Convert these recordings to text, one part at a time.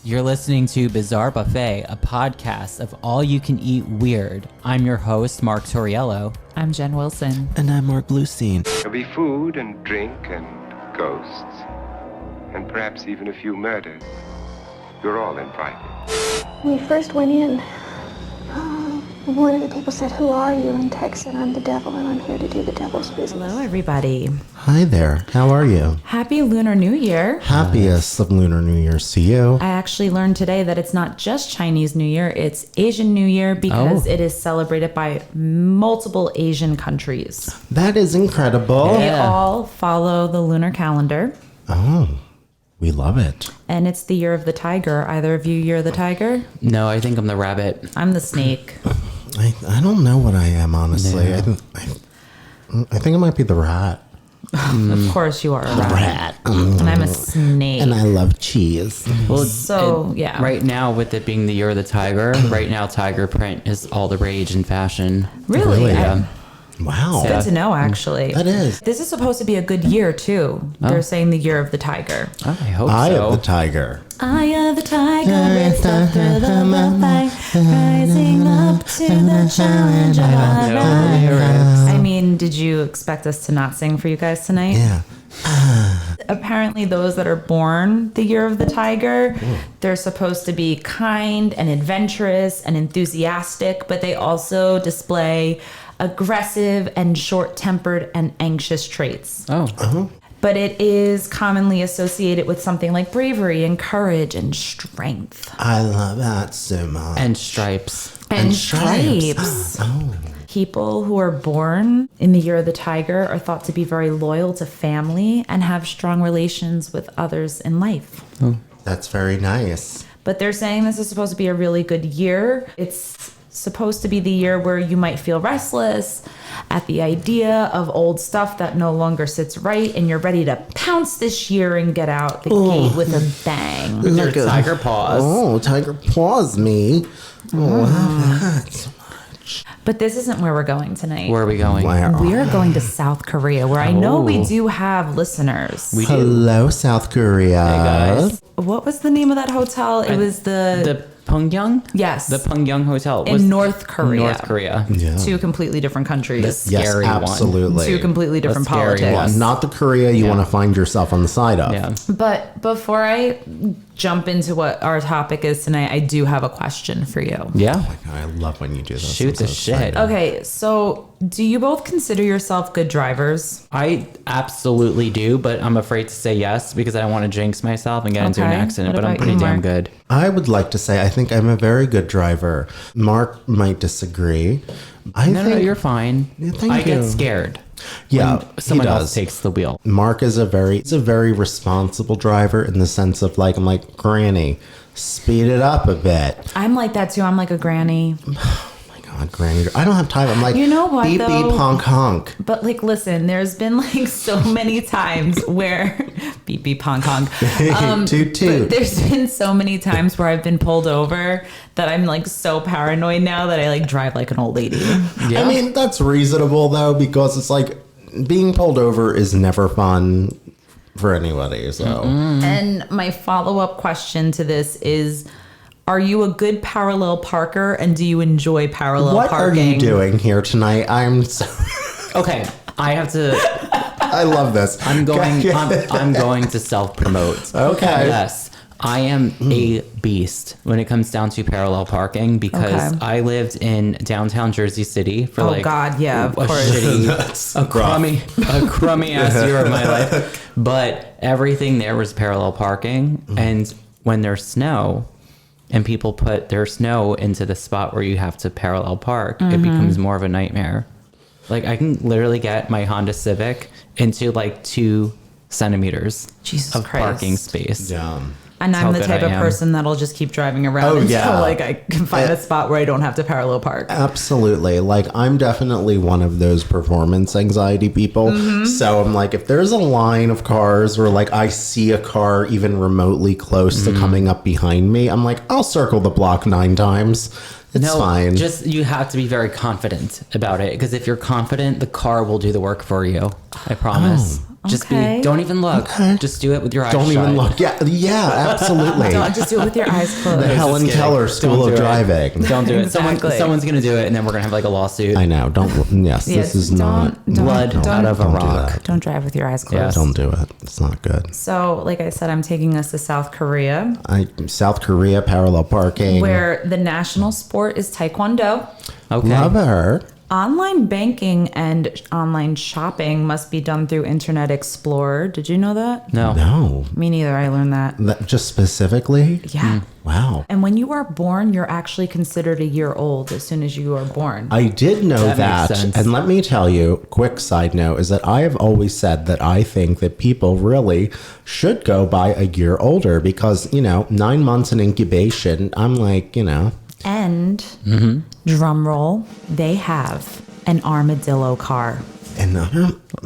You're listening to Bizarre Buffet, a podcast of all-you-can-eat weird. I'm your host, Mark Torriello. I'm Jen Wilson. And I'm Mark Bluestein. There'll be food and drink and ghosts, and perhaps even a few murders. You're all invited. When we first went in, one of the people said, "Who are you?" And Tex said, "I'm the devil, and I'm here to do the devil's business." Hello, everybody. Hi there. How are you? Happy Lunar New Year. Happiest of Lunar New Year's to you. I actually learned today that it's not just Chinese New Year, it's Asian New Year because it is celebrated by multiple Asian countries. That is incredible. They all follow the lunar calendar. Oh, we love it. And it's the year of the tiger. Either of you year of the tiger? No, I think I'm the rabbit. I'm the snake. I don't know what I am, honestly. Yeah. I think it might be the rat. Of course you are a rat. Mm. And I'm a snake. And I love cheese. Well, So, yeah. Right now, with it being the year of the tiger, right now tiger print is all the rage in fashion. Really? Yeah. Wow. Good to know, actually. That is. This is supposed to be a good year, too. They're saying the year of the tiger. Oh, I hope Eye so. of the tiger. Eye of the tiger, raced up through the mud, rising up to the challenge of our life. I mean, did you expect us to not sing for you guys tonight? Yeah. Apparently, those that are born the year of the tiger, they're supposed to be kind and adventurous and enthusiastic, but they also display aggressive and short-tempered and anxious traits. Oh. But it is commonly associated with something like bravery and courage and strength. I love that so much. And stripes. And stripes. stripes. Oh. People who are born in the year of the tiger are thought to be very loyal to family and have strong relations with others in life. That's very nice. But they're saying this is supposed to be a really good year. It's supposed to be the year where you might feel restless at the idea of old stuff that no longer sits right, and you're ready to pounce this year and get out the gate with a bang. With your tiger paws. Oh, tiger paws me. Oh, I love that so much. But this isn't where we're going tonight. Where are we going? Where We are are going to South Korea, where I know we do have listeners. We do. Hello, South Korea. Hey, guys. What was the name of that hotel? It was The Pyongyang? Yes. The Pyongyang Hotel. in North Korea. North Korea. Yeah. Two completely different countries. This- Yes, Scary one. absolutely. Two completely different scary politics. one. Not the Korea you want to find yourself on the side of. Yeah. But before I jump into what our topic is tonight, I do have a question for you. Yeah. I love when you do this. Shoot I'm so the shit. excited. Okay, so do you both consider yourself good drivers? I absolutely do, but I'm afraid to say yes because I don't want to jinx myself and get into an Okay. accident, What but I'm about pretty you, damn Mark? good. I would like to say I think I'm a very good driver. Mark might disagree. No, you're fine. Yeah, thank I get you. scared. Yeah, when someone he else does. takes the wheel. Mark is a very responsible driver in the sense of like, I'm like, Granny, speed it up a bit. I'm like that too. I'm like a granny. God, Granny, I don't have time. I'm like, You know what, beep, though? beep, honk, honk. But like, listen, there's been like so many times where beep beep honk honk. Toot, toot. But there's been so many times where I've been pulled over that I'm like so paranoid now that I like drive like an old lady. Yeah. I mean, that's reasonable though, because it's like being pulled over is never fun for anybody. So And my follow-up question to this is, are you a good parallel parker, and do you enjoy parallel what parking? are you doing here tonight? I'm so, Okay, I have to. I love this. I'm going to self-promote. Okay. Yes, I am a beast when it comes down to parallel parking because Okay. I lived in downtown Jersey City for Oh, God, yeah, of a course. That's a crummy ass year of my life. But everything there was parallel parking, and when there's snow. And people put their snow into the spot where you have to parallel park, it becomes more of a nightmare. Like I can literally get my Honda Civic into like 2 centimeters Jesus of Christ. parking space. Yeah. And That's I'm how the good type I of am. person that'll just keep driving around Oh, until yeah. like I can find a spot where I don't have to parallel park. Absolutely. Like, I'm definitely one of those performance anxiety people. So I'm like, if there's a line of cars or like I see a car even remotely close to coming up behind me, I'm like, I'll circle the block 9 times. It's fine. Just you have to be very confident about it because if you're confident, the car will do the work for you. I promise. Okay. Don't even look. Okay. Just do it with your eyes Don't shut. even look. Yeah, absolutely. Don't just do it with your eyes closed. The Helen kidding. Keller School Don't of do it. Driving. Don't do it. Exactly. Someone's going to do it, and then we're going to have like a lawsuit. I know. Don't. Yes, Yeah, this is don't- not. don't- Blood don't- out of a don't do rock. that. Don't drive with your eyes closed. Yes. Don't do it. It's not good. So, like I said, I'm taking us to South Korea, South Korea parallel parking. where the national sport is Taekwondo. Okay. Love her. Online banking and online shopping must be done through Internet Explorer. Did you know that? No. No, Me neither. I learned that. just specifically. Yeah. Wow. And when you are born, you're actually considered a year old as soon as you are born. I did know That that. makes sense. And let me tell you, quick side note is that I have always said that I think that people really should go by a year older because, 9 months in incubation, I'm like, And drum roll, they have an armadillo car. and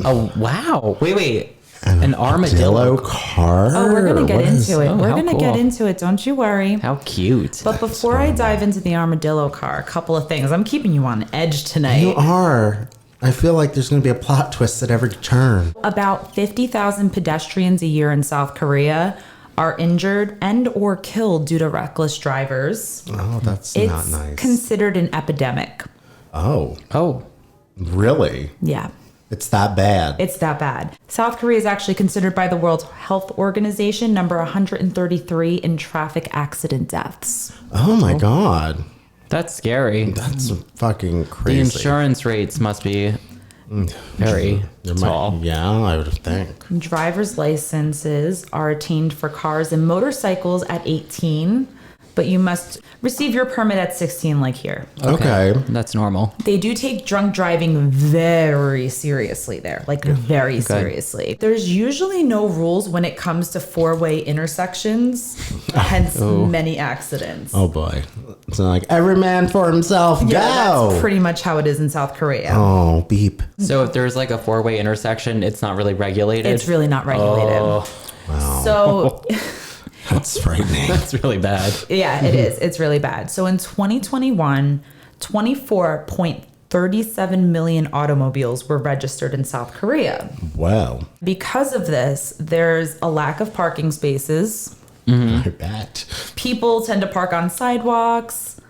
Oh, wow. Wait. an An armadillo. car. Oh, we're gonna get What is- into it. Oh, We're how gonna cool. get into it. Don't you worry. How cute. But before I dive into the armadillo car, a couple of things. I'm keeping you on edge tonight. You are. I feel like there's going to be a plot twist at every turn. About 50,000 pedestrians a year in South Korea are injured and or killed due to reckless drivers. Oh, that's It's not nice. considered an epidemic. Oh, Oh. really? Yeah. It's that bad. It's that bad. South Korea is actually considered by the World Health Organization number 133 in traffic accident deaths. Oh my God. That's scary. That's fucking The crazy. insurance rates must be very There might- tall. Yeah, I would think. Driver's licenses are attained for cars and motorcycles at 18, but you must receive your permit at 16 like here. Okay. That's normal. They do take drunk driving very seriously there, like very seriously. There's usually no rules when it comes to four-way intersections, hence many accidents. Oh boy. It's like every man for himself. Yeah, Go. that's pretty much how it is in South Korea. Oh, beep. So if there's like a four-way intersection, it's not really regulated. It's really not regulated. Oh, So, That's frightening. that's really bad. yeah, it is. It's really bad. So in 2021, 24.37 million automobiles were registered in South Korea. Wow. Because of this, there's a lack of parking spaces. I bet. People tend to park on sidewalks,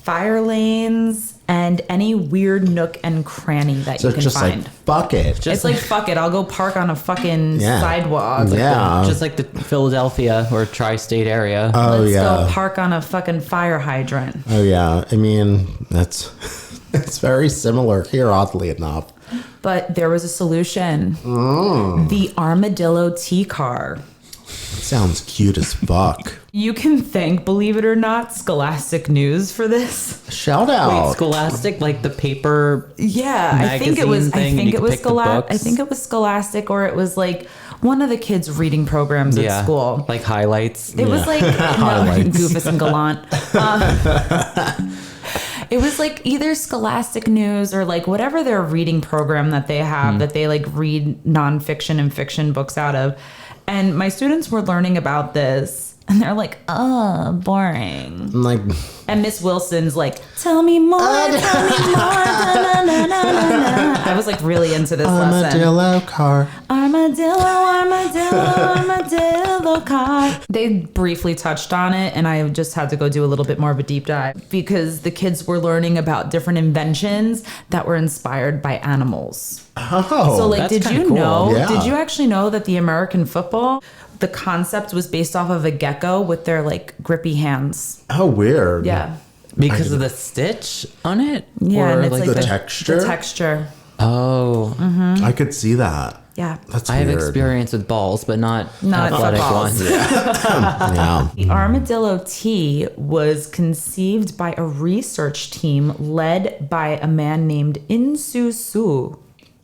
fire lanes, and any weird nook and cranny that So you it's can just find. like, fuck it. It's like, fuck it, I'll go park on a fucking Yeah. sidewalk. Yeah. Just like the Philadelphia or tri-state area. Oh, Let's yeah. go park on a fucking fire hydrant. Oh, yeah. I mean, that's it's very similar here, oddly enough. But there was a solution. The Armadillo T car. Sounds cute as fuck. You can thank, believe it or not, Scholastic News for this. Shout Wait, out. Scholastic, like the paper. Yeah, I think it was. Magazine thing, and you could pick the books? I think it was Scholastic, or it was like one of the kids' reading programs at school. Like highlights. It was like no, Goofus and Gallant. It was like either Scholastic News or like whatever their reading program that they have that they like read nonfiction and fiction books out of. And my students were learning about this and they're like, oh, boring. I'm like, And Miss Wilson's like, tell me more, tell me more. Da, na, na, na, na, na. I was like really into this lesson. armadillo car. Armadillo, armadillo, armadillo car. They briefly touched on it, and I just had to go do a little bit more of a deep dive because the kids were learning about different inventions that were inspired by animals. Oh. So, like, that's did kinda you cool. know? Yeah. Did you actually know that the American football, the concept was based off of a gecko with their like grippy hands? How weird. Yeah, Because of the stitch on it? yeah, Or and it's like the texture? The texture. Oh, I could see that. Yeah. That's I have weird. experience with balls, but not athletic footballs. ones. Yeah. The Armadillo T was conceived by a research team led by a man named Insu Su,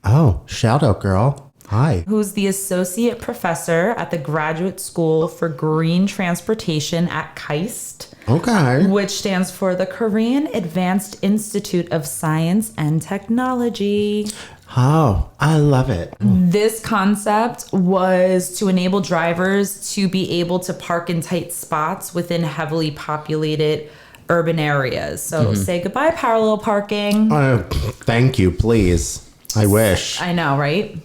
Oh, shout out, girl. Hi. who's the associate professor at the Graduate School for Green Transportation at KAIST, Okay. which stands for the Korean Advanced Institute of Science and Technology. Oh, I love it. This concept was to enable drivers to be able to park in tight spots within heavily populated urban areas. So say goodbye, parallel parking. Thank you, please. I wish. I know, right?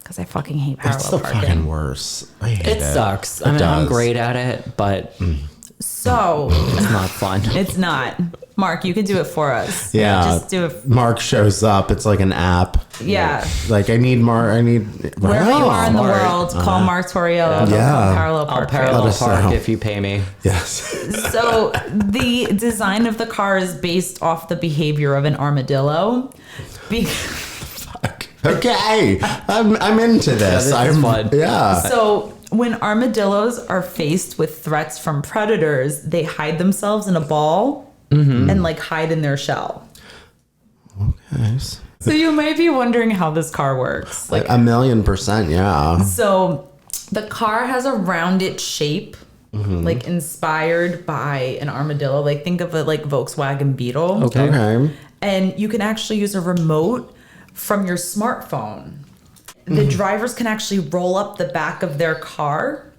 because I fucking hate parallel It's the parking. fucking worst. I hate It sucks. I mean, I'm great at it, but So it's not fun. it's not. Mark, you can do it for us. Yeah. Just do it. Mark shows up. It's like an app. Yeah. Like, I need Mark. Wherever you are in the Smart. world, call Mark Torriello. Yeah. Parallel I'll park. parallel us park know. if you pay me. Yes. So the design of the car is based off the behavior of an armadillo. Okay. I'm into this. this is fun. Yeah. So when armadillos are faced with threats from predators, they hide themselves in a ball and like hide in their shell. Okay. So you might be wondering how this car works. Like, 1,000,000%. Yeah. so the car has a rounded shape, like inspired by an armadillo. Like think of it like Volkswagen Beetle. Okay. And you can actually use a remote from your smartphone. The drivers can actually roll up the back of their car.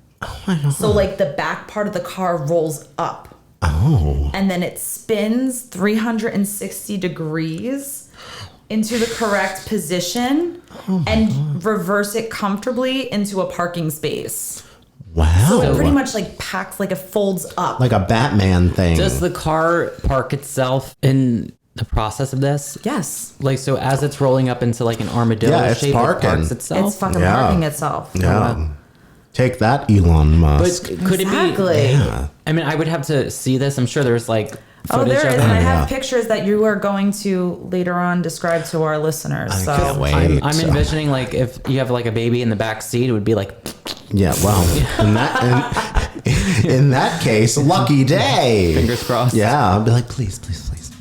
So like the back part of the car rolls up. Oh. And then it spins 360 degrees into the correct position and reverse it comfortably into a parking space. Wow. So it pretty much like packs, like it folds up. Like a Batman thing. Does the car park itself in the process of this? Yes. Like, so as it's rolling up into like an armadillo Yeah, it's shape, parking. it parks itself? It's fucking Yeah. parking itself. Yeah. Take that, Elon Musk. But could Exactly. it be? I mean, I would have to see this. I'm sure there's like Oh, footage there of is. it. And I Yeah. have pictures that you are going to later on describe to our listeners. I So can't wait. I'm envisioning like if you have like a baby in the back seat, it would be like, Yeah, well, in that case, lucky day. fingers crossed. Yeah, I'll be like, please, please, please.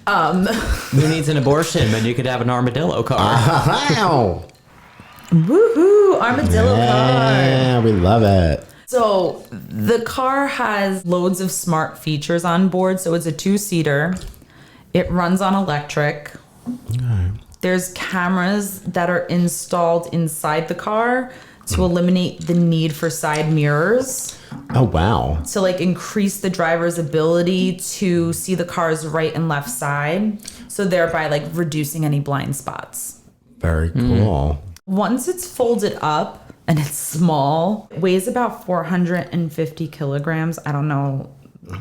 Who needs an abortion? But you could have an armadillo car. Wow. woohoo, armadillo car. Yeah, we love it. So the car has loads of smart features on board. So it's a 2-seater. It runs on electric. There's cameras that are installed inside the car to eliminate the need for side mirrors, Oh, wow. to like increase the driver's ability to see the car's right and left side, so thereby like reducing any blind spots. Very cool. Once it's folded up and it's small, it weighs about 450 kilograms. I don't know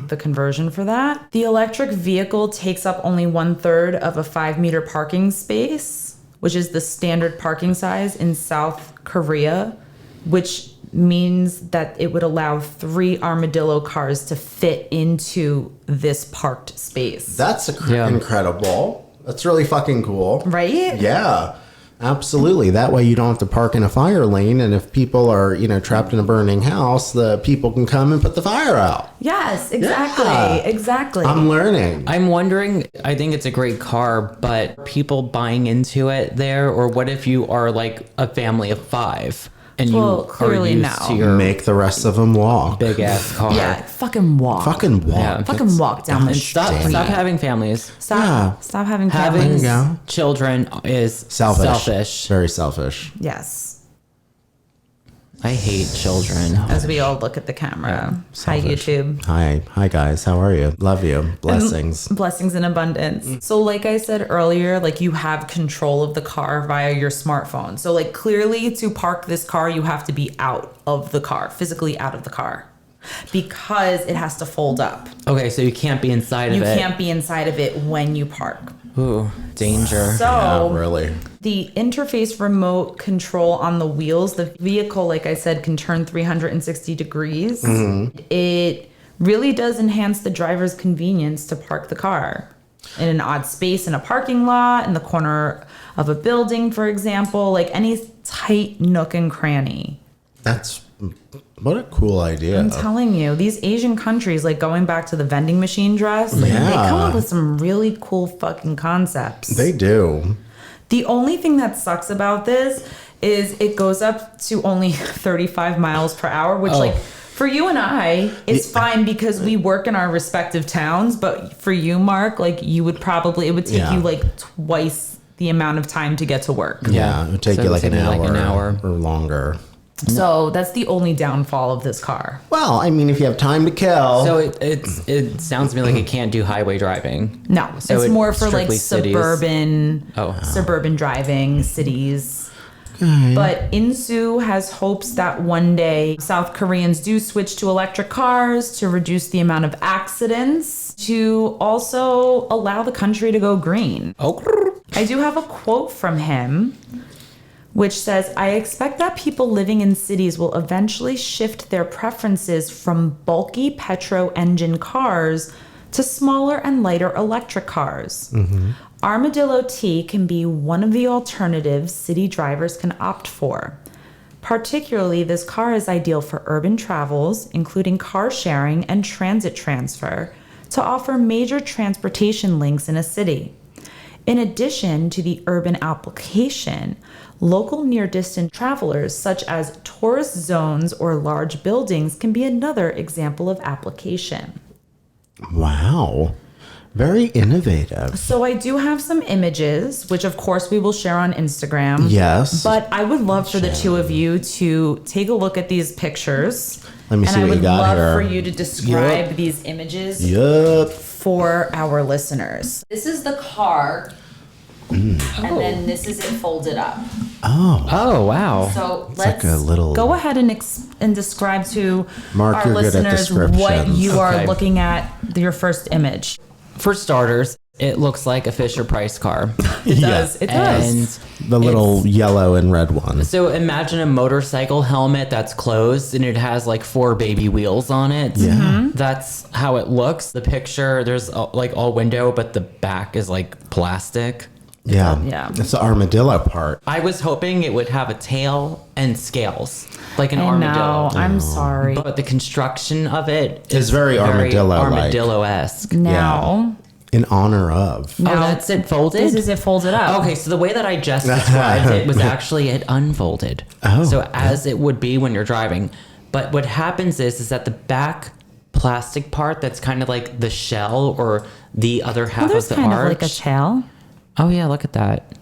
the conversion for that. The electric vehicle takes up only 1/3 of a 5-meter parking space, which is the standard parking size in South Korea, which means that it would allow 3 armadillo cars to fit into this parked space. That's Yeah. incredible. That's really fucking cool. Right? Yeah, absolutely. That way you don't have to park in a fire lane. And if people are, trapped in a burning house, the people can come and put the fire out. Yes, exactly. Yeah. Exactly. I'm learning. I'm wondering, I think it's a great car, but people buying into it there, or what if you are like a family of 5 and Well, you are clearly used no. to your Make the rest of them walk. big ass car? Yeah, fucking walk. Fucking walk. Yeah. Fucking walk down the And street. stop having families. Stop. Yeah. Stop having Having families. There you go. children is selfish. Very selfish. Yes. I hate children. As we all look at the camera. Hi, Selfish. YouTube. Hi guys. How are you? Love you. Blessings. Blessings in abundance. So like I said earlier, like you have control of the car via your smartphone. So like clearly to park this car, you have to be out of the car, physically out of the car, because it has to fold up. Okay, so you can't be inside You of it. can't be inside of it when you park. Ooh, danger. So Yeah, really. the interface remote control on the wheels, the vehicle, like I said, can turn 360 degrees. It really does enhance the driver's convenience to park the car in an odd space in a parking lot, in the corner of a building, for example, like any tight nook and cranny. That's what a cool idea. I'm telling you, these Asian countries, like going back to the vending machine dress, like, they come up with some really cool fucking concepts. They do. The only thing that sucks about this is it goes up to only 35 miles per hour, which like for you and I, it's fine because we work in our respective towns. But for you, Mark, like it would take Yeah. you like twice the amount of time to get to work. Yeah, it would take So you it like would an take me hour, like an hour. or longer. So that's the only downfall of this car. Well, I mean, if you have time to kill. So it sounds to me like it can't do highway driving. No, So it's it more for like strictly cities. suburban Oh. suburban driving, cities. Okay. But Insu has hopes that one day South Koreans do switch to electric cars to reduce the amount of accidents, to also allow the country to go green. Oh. I do have a quote from him, which says, I expect that people living in cities will eventually shift their preferences from bulky petro engine cars to smaller and lighter electric cars. Armadillo T can be one of the alternatives city drivers can opt for. Particularly, this car is ideal for urban travels, including car sharing and transit transfer, to offer major transportation links in a city. In addition to the urban application, local near-distant travelers, such as tourist zones or large buildings, can be another example of application. Wow. Very innovative. So I do have some images, which of course we will share on Instagram. Yes. But I would love for the two of you to take a look at these pictures. Let me see what you got And I would love here. for you to describe these images Yup. for our listeners. This is the car, and then this is it folded up. Oh, wow. So like let's a little- go ahead and describe to Mark, our you're good at listeners what descriptions. you are Okay. looking at, your first image. For starters, it looks like a Fisher Price car. It does. It does. And The little yellow and red one. so imagine a motorcycle helmet that's closed and it has like 4 baby wheels on it. Yeah. That's how it looks. The picture, there's like all window, but the back is like plastic. Yeah. Yeah. It's the armadillo part. I was hoping it would have a tail and scales, like an I armadillo. know. I'm sorry. But the construction of it It's very armadillo-like. armadillo-esque. Now, In honor of. Oh, Now, that's it folded? this is it folded up. Okay, so the way that I just described it was actually it unfolded. Oh, So as it would be when you're driving. But what happens is that the back plastic part that's kind of like the shell or the other half Well, there's of the kind arch. of like a tail. Oh yeah, look at that.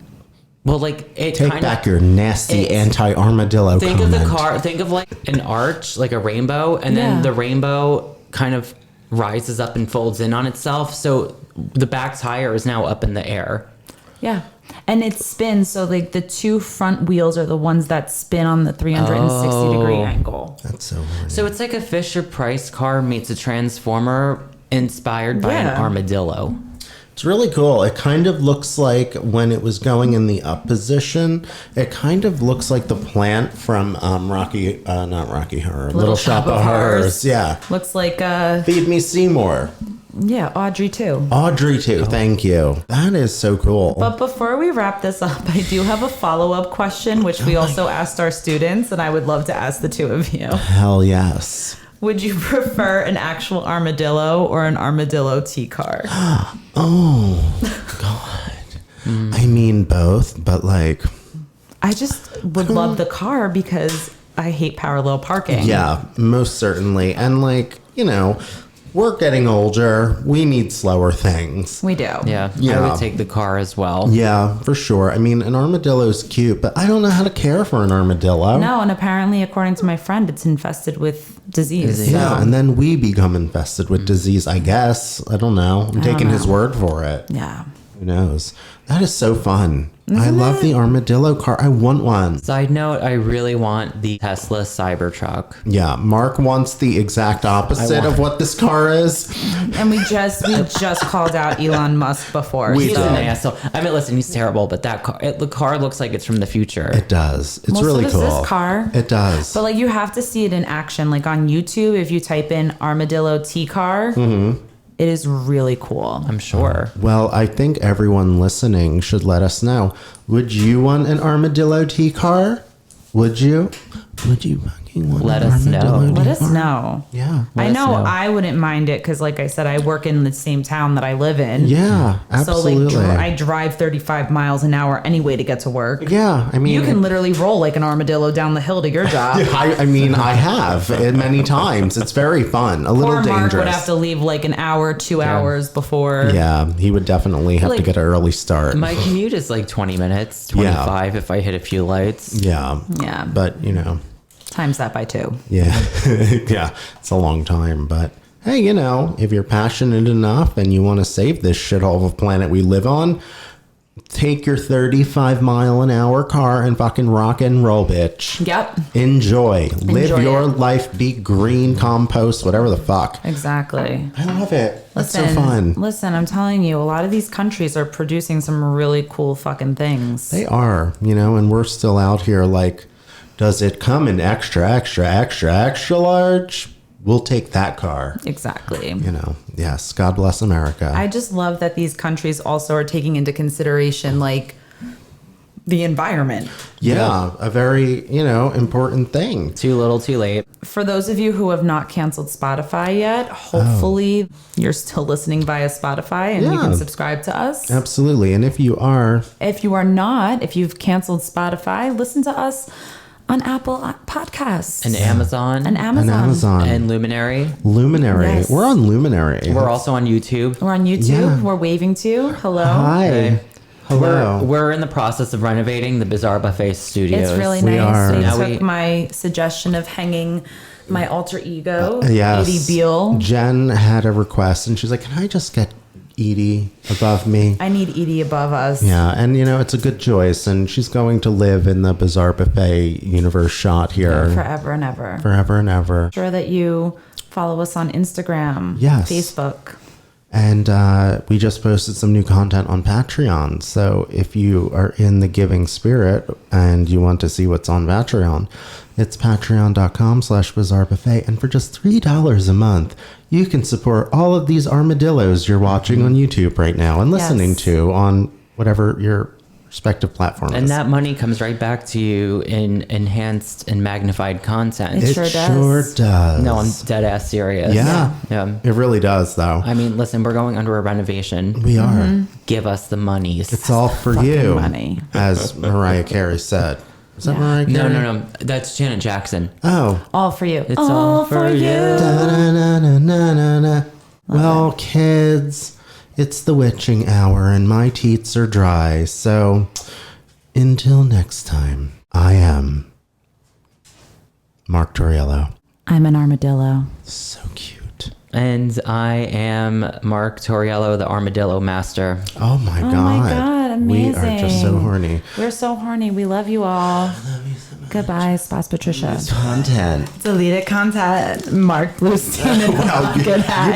Well, like it Take kind back of, your nasty it's- anti-armadillo think comment. of the car. Think of like an arch, like a rainbow, and Yeah. then the rainbow kind of rises up and folds in on itself. So the back tire is now up in the air. Yeah. And it spins. So like the two front wheels are the ones that spin on the 360-degree angle. That's so funny. So it's like a Fisher Price car meets a transformer inspired by an Yeah. armadillo. It's really cool. It kind of looks like when it was going in the up position, it kind of looks like the plant from not Rocky Horror, Little Shop of Horrors. Yeah. Looks like Feed Me Seymour. yeah, Audrey too. Audrey too. Thank you. That is so cool. But before we wrap this up, I do have a follow-up question, which we also asked our students, and I would love to ask the two of you. Hell yes. Would you prefer an actual armadillo or an armadillo car? Oh, God. I mean both, but like, I just would love the car because I hate parallel parking. yeah, most certainly. And like, you know, we're getting older. We need slower things. We do. Yeah, I Yeah. would take the car as well. Yeah, for sure. I mean, an armadillo's cute, but I don't know how to care for an armadillo. No, and apparently, according to my friend, it's infested with disease. Yeah, and then we become infested with disease, I guess. I don't know. I'm taking his word for it. Yeah. Who knows? That is so fun. I love the armadillo car. I want one. Side note, I really want the Tesla Cybertruck. Yeah, Mark wants the exact opposite of what this car is. And we just called out Elon Musk before. We He's did. an asshole. I mean, listen, he's terrible, but that car, the car looks like it's from the future. It does. It's Well, so really does cool. this car. It does. But like you have to see it in action. Like on YouTube, if you type in armadillo car, it is really cool. I'm sure. Well, I think everyone listening should let us know. Would you want an armadillo T car? Would you? Would you fucking want Let an us know. armadillo Let T us car? know. Yeah. I us know know. I wouldn't mind it because, like I said, I work in the same town that I live in. Yeah, absolutely. So like I drive 35 miles an hour anyway to get to work. yeah, I mean, You can literally roll like an armadillo down the hill to your job. I mean, I have many times. It's very fun. A little Poor Mark dangerous. would have to leave like an hour, 2 hours before. Yeah, he would definitely have to Like, get an early start. My commute is like 20 minutes, 25 if I hit a few lights. Yeah. Yeah. But, you know, Times that by 2. yeah. Yeah, it's a long time. But, hey, you know, if you're passionate enough and you want to save this shithole of a planet we live on, take your 35-mile-an-hour car and fucking rock and roll, bitch. Yep. Enjoy. Live Enjoy your it. life. Be green, compost, whatever the fuck. Exactly. I love it. That's so fun. Listen, I'm telling you, a lot of these countries are producing some really cool fucking things. They are, and we're still out here like, does it come in extra, extra, extra, extra large? We'll take that car. Exactly. Yes. God bless America. I just love that these countries also are taking into consideration like the environment. Yeah, a very, important thing. Too little, too late. For those of you who have not canceled Spotify yet, hopefully you're still listening via Spotify and you can subscribe to us. Absolutely. And if you are... If you are not, if you've canceled Spotify, listen to us on Apple Podcasts. And Amazon. And Amazon. And Luminary. Luminary. Yes. We're on Luminary. We're also on YouTube. We're on YouTube. Yeah. We're waving to. Hello. Hi. Okay. Hello. We're in the process of renovating the Bizarre Buffet studios. It's really We nice. are. They Now took my suggestion of hanging my alter ego, Yes. Edie Beale. Jen had a request and she's like, can I just get Edie above me? I need Edie above us. Yeah, and it's a good choice, and she's going to live in the Bizarre Buffet universe shot here Forever and ever. forever and ever. Sure that you follow us on Instagram, Yes. Facebook. And we just posted some new content on Patreon. So if you are in the giving spirit and you want to see what's on Patreon, it's patreon.com/bizarrebuffet. And for just $3 a month, you can support all of these armadillos you're watching on YouTube right now and listening Yes. to on whatever your respective platform And is. that money comes right back to you in enhanced and magnified content. It it sure sure does. does. No, I'm dead ass serious. Yeah. Yeah. It really does, though. I mean, listen, we're going under a renovation. We are. Give us the monies. It's all for Fucking you, money. as Mariah Carey said. Is that Yeah. Mariah Carey? No. That's Janet Jackson. Oh. All for you. It's all for you. Da-na-na-na-na-na. Well, kids, it's the witching hour and my teats are dry. So until next time, I am Mark Torriello. I'm an armadillo. So cute. And I am Mark Torriello, the Armadillo Master. Oh my God. Oh my God, amazing. We are just so horny. We're so horny. We love you all. Goodbye, Spots Patricia. Content. Deleted content. Mark Bluestein and Good hat.